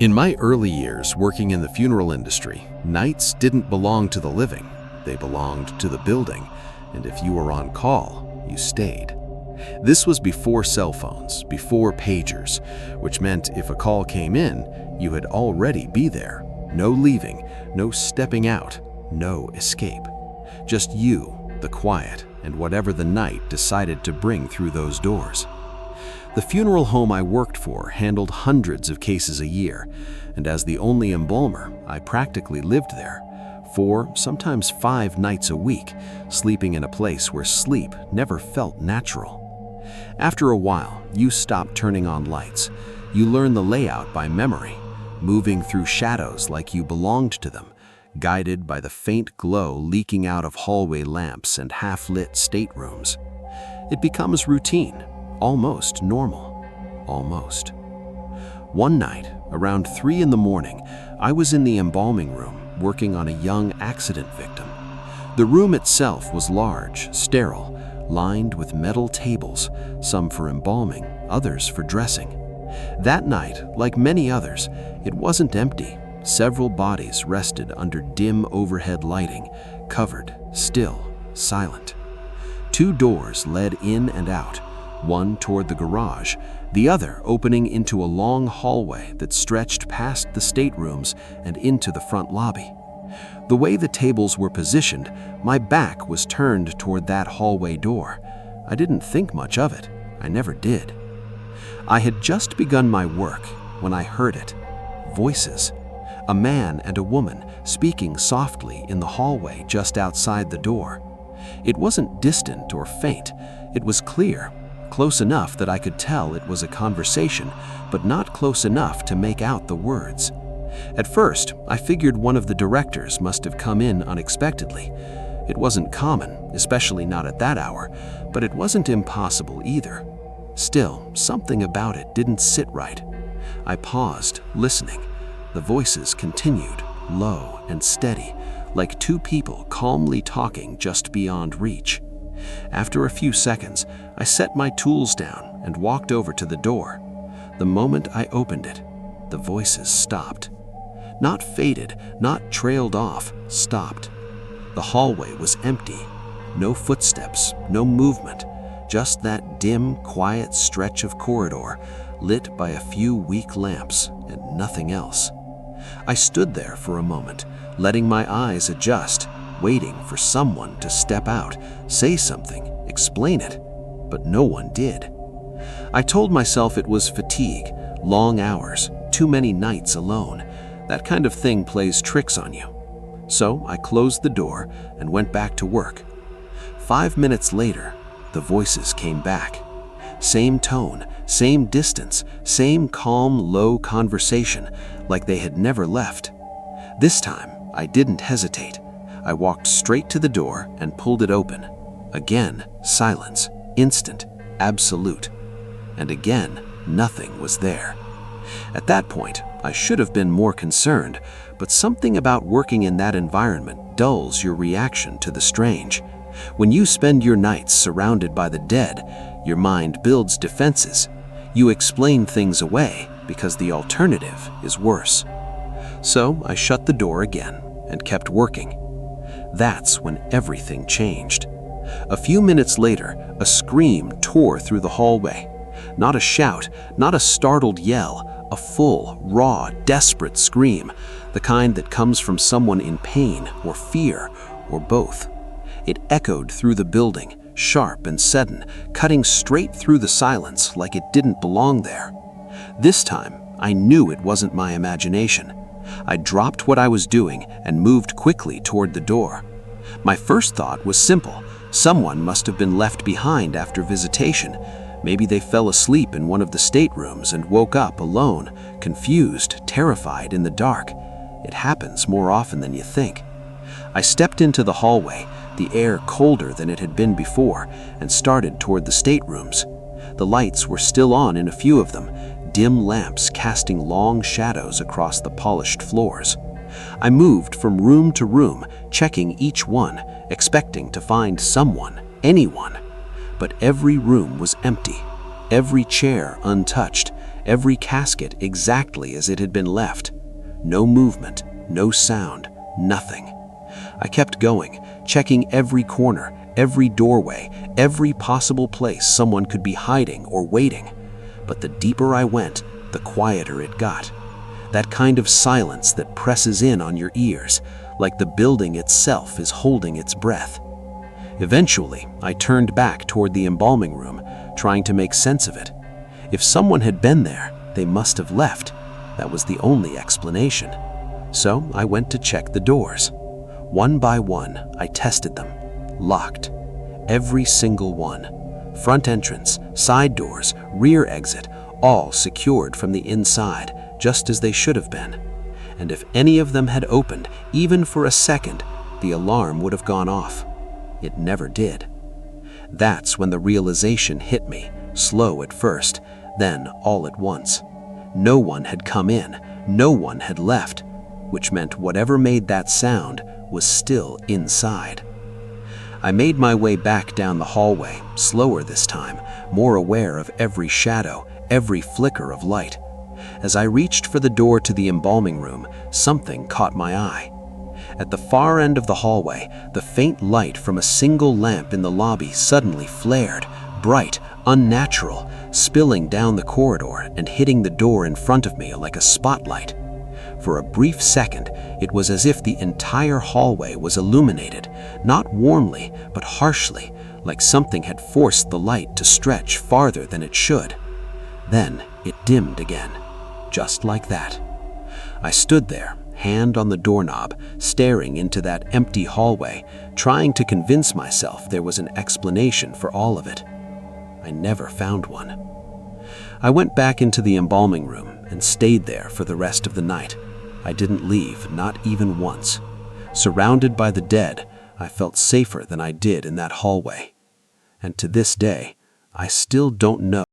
In my early years working in the funeral industry, nights didn't belong to the living. They belonged to the building, and if you were on call, you stayed. This was before cell phones, before pagers, which meant if a call came in, you had already be there. No leaving, no stepping out, no escape. Just you, the quiet, and whatever the night decided to bring through those doors. The funeral home I worked for handled hundreds of cases a year, and as the only embalmer, I practically lived there, 4, sometimes 5 nights a week, sleeping in a place where sleep never felt natural. After a while, you stop turning on lights. You learn the layout by memory, moving through shadows like you belonged to them, guided by the faint glow leaking out of hallway lamps and half-lit staterooms. It becomes routine. Almost normal. Almost. One night, around 3 in the morning, I was in the embalming room working on a young accident victim. The room itself was large, sterile, lined with metal tables, some for embalming, others for dressing. That night, like many others, it wasn't empty. Several bodies rested under dim overhead lighting, covered, still, silent. 2 doors led in and out, one toward the garage, the other opening into a long hallway that stretched past the staterooms and into the front lobby. The way the tables were positioned, my back was turned toward that hallway door. I didn't think much of it. I never did. I had just begun my work when I heard it. Voices. A man and a woman speaking softly in the hallway just outside the door. It wasn't distant or faint. It was clear. Close enough that I could tell it was a conversation, but not close enough to make out the words. At first, I figured one of the directors must have come in unexpectedly. It wasn't common, especially not at that hour, but it wasn't impossible either. Still, something about it didn't sit right. I paused, listening. The voices continued, low and steady, like 2 people calmly talking just beyond reach. After a few seconds, I set my tools down and walked over to the door. The moment I opened it, the voices stopped. Not faded, not trailed off, stopped. The hallway was empty. No footsteps, no movement, just that dim, quiet stretch of corridor, lit by a few weak lamps and nothing else. I stood there for a moment, letting my eyes adjust, waiting for someone to step out, say something, explain it, but no one did. I told myself it was fatigue, long hours, too many nights alone. That kind of thing plays tricks on you. So I closed the door and went back to work. 5 minutes later, the voices came back. Same tone, same distance, same calm, low conversation, like they had never left. This time, I didn't hesitate. I walked straight to the door and pulled it open. Again, silence, instant, absolute. And again, nothing was there. At that point, I should have been more concerned, but something about working in that environment dulls your reaction to the strange. When you spend your nights surrounded by the dead, your mind builds defenses. You explain things away because the alternative is worse. So I shut the door again and kept working. That's when everything changed. A few minutes later, a scream tore through the hallway. Not a shout, not a startled yell, a full, raw, desperate scream, the kind that comes from someone in pain or fear or both. It echoed through the building, sharp and sudden, cutting straight through the silence like it didn't belong there. This time, I knew it wasn't my imagination. I dropped what I was doing and moved quickly toward the door. My first thought was simple. Someone must have been left behind after visitation. Maybe they fell asleep in one of the staterooms and woke up alone, confused, terrified in the dark. It happens more often than you think. I stepped into the hallway, the air colder than it had been before, and started toward the staterooms. The lights were still on in a few of them, dim lamps casting long shadows across the polished floors. I moved from room to room, checking each one, expecting to find someone, anyone. But every room was empty, every chair untouched, every casket exactly as it had been left. No movement, no sound, nothing. I kept going, checking every corner, every doorway, every possible place someone could be hiding or waiting. But the deeper I went, the quieter it got. That kind of silence that presses in on your ears, like the building itself is holding its breath. Eventually, I turned back toward the embalming room, trying to make sense of it. If someone had been there, they must have left. That was the only explanation. So I went to check the doors. One by one, I tested them. Locked. Every single one. Front entrance, side doors, rear exit, all secured from the inside, just as they should have been. And if any of them had opened, even for a second, the alarm would have gone off. It never did. That's when the realization hit me, slow at first, then all at once. No one had come in, no one had left, which meant whatever made that sound was still inside. I made my way back down the hallway, slower this time, more aware of every shadow, every flicker of light. As I reached for the door to the embalming room, something caught my eye. At the far end of the hallway, the faint light from a single lamp in the lobby suddenly flared, bright, unnatural, spilling down the corridor and hitting the door in front of me like a spotlight. For a brief second, it was as if the entire hallway was illuminated, not warmly, but harshly, like something had forced the light to stretch farther than it should. Then it dimmed again, just like that. I stood there, hand on the doorknob, staring into that empty hallway, trying to convince myself there was an explanation for all of it. I never found one. I went back into the embalming room and stayed there for the rest of the night. I didn't leave, not even once. Surrounded by the dead, I felt safer than I did in that hallway. And to this day, I still don't know